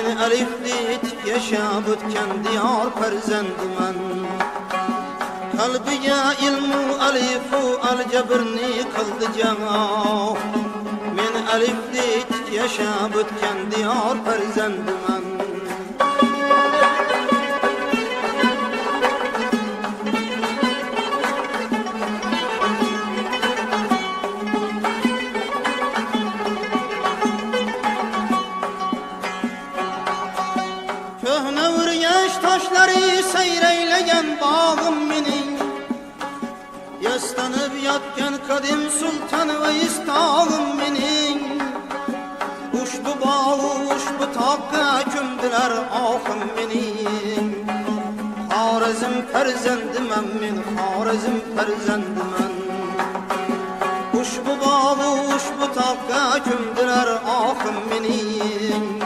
Men alifli yaşab o'tgan diyor farzandiman. Qalbiga ilmu alifu aljabrni qildi jamo. Men alifli yaşab o'tgan diyor farzandiman. Köhne urgaç taşları seyreyleyen bağım mening. Yastanıp yatgan kadim sultan ve istağım mening. Ushbu bağı, ushbu toqqa ko'mdilar oqim mening. Xorazm farzandiman men, Xorazm farzandiman. Ushbu bağı, ushbu toqqa ko'mdilar oqim mening.